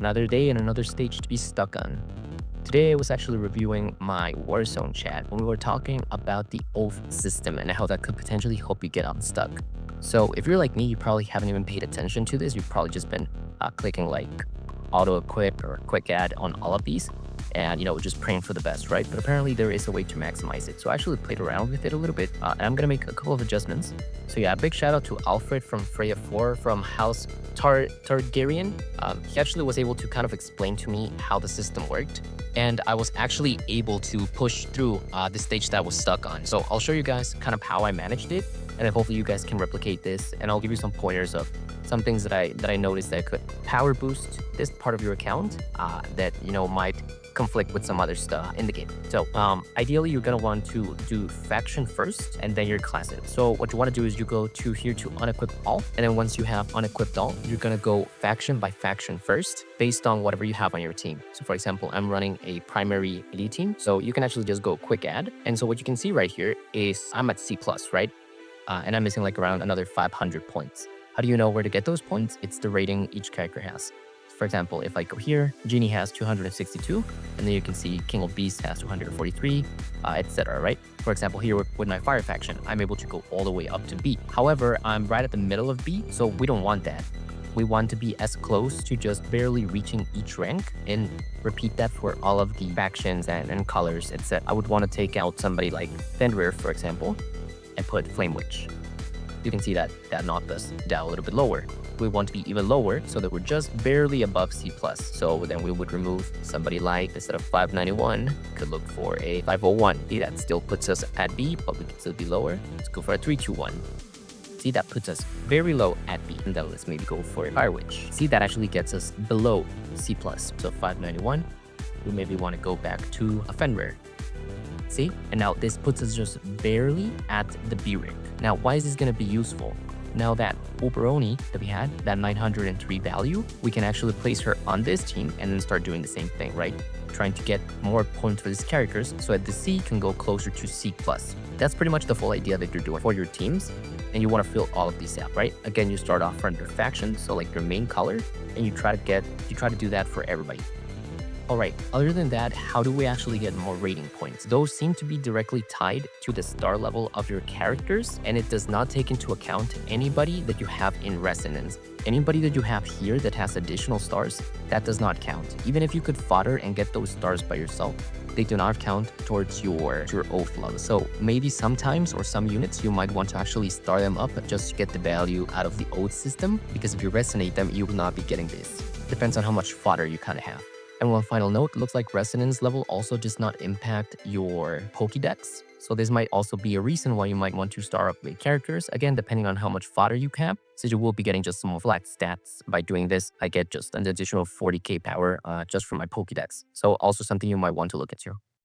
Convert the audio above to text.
Another day and another stage to be stuck on. Today I was actually reviewing my Warzone chat when we were talking about the oath system and how that could potentially help you get unstuck. So if you're like me, you probably haven't even paid attention to this. You've probably just been clicking like auto equip or quick add on all of these and just praying for the best, right? But apparently there is a way to maximize it. So I actually played around with it a little bit and I'm gonna make a couple of adjustments. So yeah, big shout out to Alfred from Freya 4 from House Targaryen. He actually was able to kind of explain to me how the system worked, and I was actually able to push through the stage that I was stuck on. So I'll show you guys kind of how I managed it, and then hopefully you guys can replicate this, and I'll give you some pointers of some things that I noticed that could power boost this part of your account that might conflict with some other stuff in the game. So ideally you're gonna want to do faction first and then your classes. So what you want to do is you go to here to unequip all, and then once you have unequipped all, you're gonna go faction by faction first based on whatever you have on your team. So for example, I'm running a primary elite team, so you can actually just go quick add. And so what you can see right here is I'm at C+, right? And I'm missing like around another 500 points. How do you know where to get those points? It's the rating each character has. For example, if I go here, Genie has 262, and then you can see King of Beasts has 243, etc. Right? For example, here with my Fire faction, I'm able to go all the way up to B. However, I'm right at the middle of B, so we don't want that. We want to be as close to just barely reaching each rank, and repeat that for all of the factions and colors, etc. I would want to take out somebody like Fenrir, for example, and put Flame Witch. You can see that knocked us down a little bit lower. We want to be even lower so that we're just barely above C+. So then we would remove somebody like, instead of 591, could look for a 501. See, that still puts us at B, but we can still be lower. Let's go for a 321. See, that puts us very low at B. And then let's maybe go for a Fire Witch. See, that actually gets us below C+. So 591, we maybe want to go back to a Fenrir. See? And now this puts us just barely at the B rank. Now, why is this going to be useful? Now that Oberoni that we had, that 903 value, we can actually place her on this team and then start doing the same thing, right? Trying to get more points for these characters so that the C can go closer to C+. That's pretty much the full idea that you're doing for your teams, and you want to fill all of these out, right? Again, you start off from your faction, so like your main color, and you try to do that for everybody. Alright, other than that, how do we actually get more rating points? Those seem to be directly tied to the star level of your characters, and it does not take into account anybody that you have in resonance. Anybody that you have here that has additional stars, that does not count. Even if you could fodder and get those stars by yourself, they do not count towards your oath level. So maybe sometimes or some units you might want to actually star them up just to get the value out of the oath system, because if you resonate them, you will not be getting this. Depends on how much fodder you kind of have. And one final note, looks like resonance level also does not impact your Pokédex. So this might also be a reason why you might want to star up with characters. Again, depending on how much fodder you have, since you will be getting just some more flat stats. By doing this, I get just an additional 40k power just from my Pokédex. So also something you might want to look into.